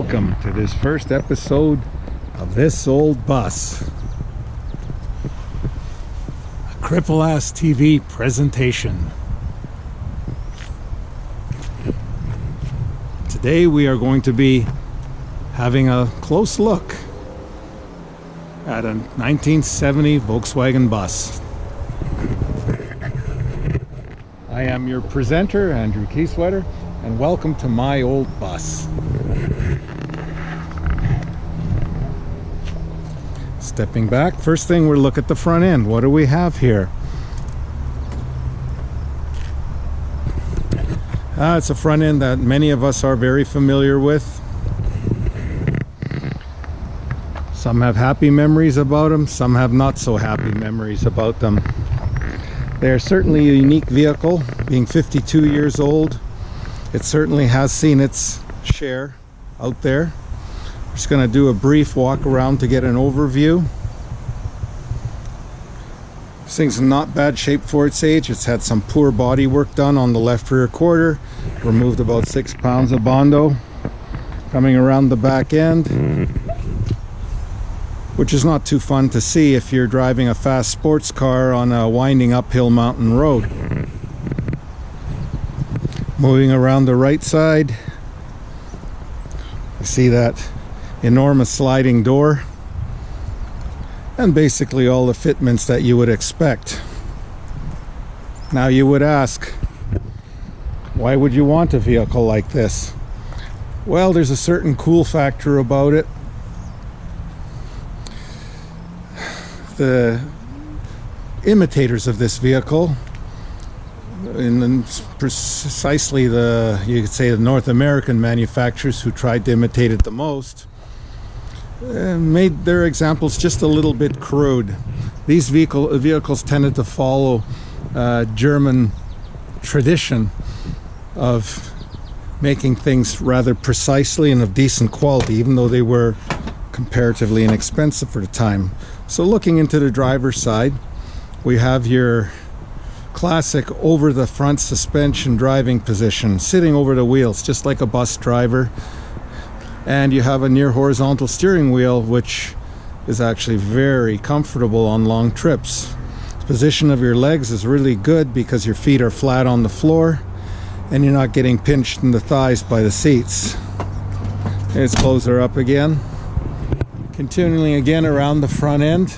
Welcome to this first episode of This Old Bus, a Cripple-Ass TV presentation. Today we are going to be having a close look at a 1970 Volkswagen bus. I am your presenter, Andrew Keysweater, and welcome to my old bus. Stepping back, first thing we'll look at the front end. What do we have here? It's a front end that many of us are very familiar with. Some have happy memories about them, some have not so happy memories about them. They're certainly a unique vehicle, being 52 years old. It certainly has seen its share out there. I'm just going to do a brief walk around to get an overview. This thing's in not bad shape for its age. It's had some poor body work done on the left rear quarter. Removed about 6 pounds of Bondo. Coming around the back end, which is not too fun to see if you're driving a fast sports car on a winding uphill mountain road. Moving around the right side, you see that enormous sliding door and basically all the fitments that you would expect. Now you would ask, why would you want a vehicle like this? Well, there's a certain cool factor about it. The imitators of this vehicle, and precisely you could say the North American manufacturers who tried to imitate it the most, made their examples just a little bit crude. These vehicles tended to follow German tradition of making things rather precisely and of decent quality, even though they were comparatively inexpensive for the time. So looking into the driver's side, we have your classic over the front suspension driving position, sitting over the wheels just like a bus driver, and you have a near horizontal steering wheel, which is actually very comfortable on long trips. The position of your legs is really good because your feet are flat on the floor and you're not getting pinched in the thighs by the seats. Let's close her up again. Continuing again around the front end.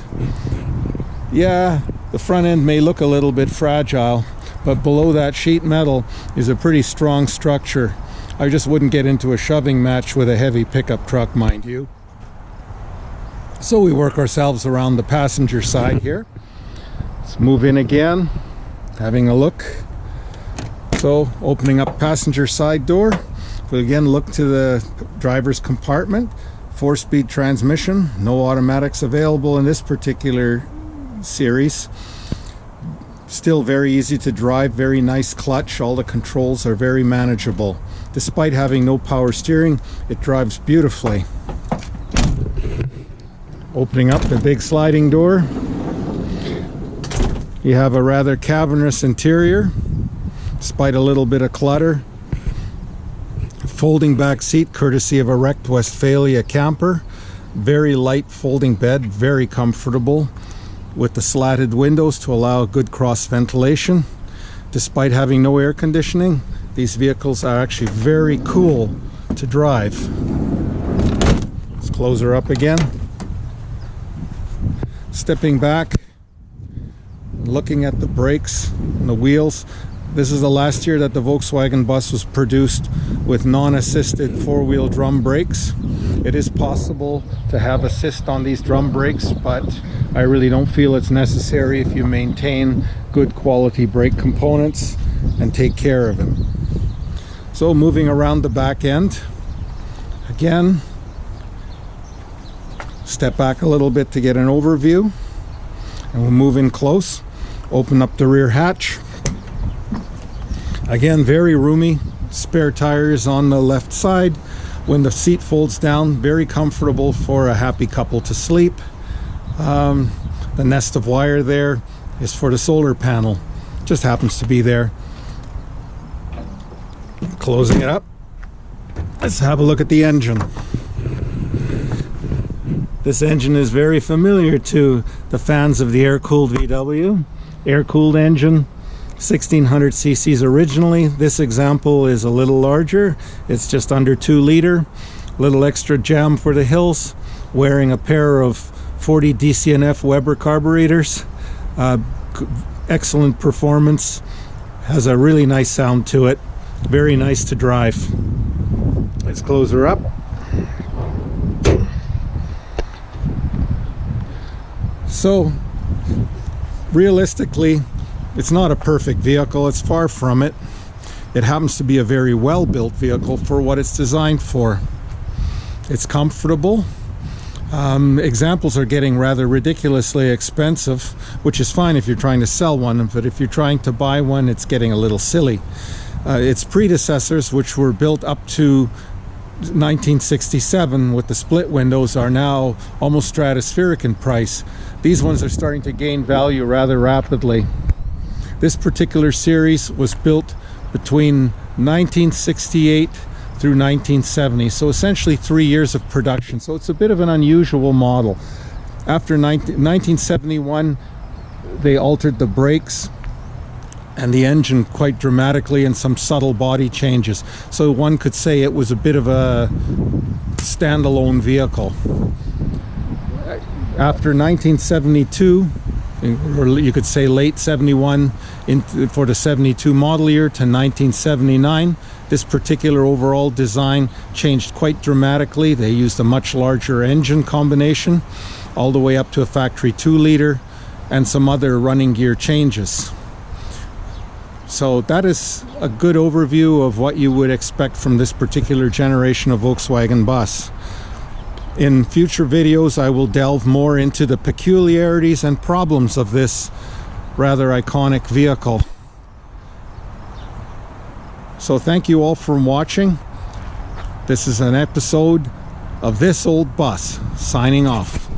Yeah, the front end may look a little bit fragile, but below that sheet metal is a pretty strong structure. I just wouldn't get into a shoving match with a heavy pickup truck, mind you. So we work ourselves around the passenger side here. Let's move in again, having a look. So opening up passenger side door, we again look to the driver's compartment. 4-speed transmission, no automatics available in this particular series. Still very easy to drive, very nice clutch. All the controls are very manageable. Despite having no power steering, it drives beautifully. Opening up the big sliding door, you have a rather cavernous interior, despite a little bit of clutter. Folding back seat courtesy of a wrecked Westphalia camper. Very light folding bed, very comfortable, with the slatted windows to allow good cross ventilation. Despite having no air conditioning, these vehicles are actually very cool to drive. Let's close her up again. Stepping back, looking at the brakes and the wheels. This is the last year that the Volkswagen bus was produced with non-assisted four-wheel drum brakes. It is possible to have assist on these drum brakes, but I really don't feel it's necessary if you maintain good quality brake components and take care of them. So moving around the back end, again, step back a little bit to get an overview, and we'll move in close, open up the rear hatch. Again, very roomy, spare tires on the left side. When the seat folds down, very comfortable for a happy couple to sleep. The nest of wire there is for the solar panel. Just happens to be there. Closing it up. Let's have a look at the engine. This engine is very familiar to the fans of the air-cooled VW. Air-cooled engine, 1600 cc's originally. This example is a little larger. It's just under 2 liter. Little extra jam for the hills. Wearing a pair of 40 DCNF Weber carburetors. Excellent performance. Has a really nice sound to it. Very nice to drive. Let's close her up. So, realistically, it's not a perfect vehicle. It's far from it. It happens to be a very well-built vehicle for what it's designed for. It's comfortable. Examples are getting rather ridiculously expensive, which is fine if you're trying to sell one, but if you're trying to buy one, it's getting a little silly. Its predecessors, which were built up to 1967 with the split windows, are now almost stratospheric in price. These ones are starting to gain value rather rapidly. This particular series was built between 1968 through 1970, so essentially 3 years of production. So it's a bit of an unusual model. After 1971, they altered the brakes and the engine quite dramatically, and some subtle body changes. So one could say it was a bit of a standalone vehicle. After 1972, or you could say late 71 for the 72 model year to 1979, this particular overall design changed quite dramatically. They used a much larger engine combination, all the way up to a factory 2 liter, and some other running gear changes. So that is a good overview of what you would expect from this particular generation of Volkswagen bus. In future videos, I will delve more into the peculiarities and problems of this rather iconic vehicle. So thank you all for watching. This is an episode of This Old Bus, signing off.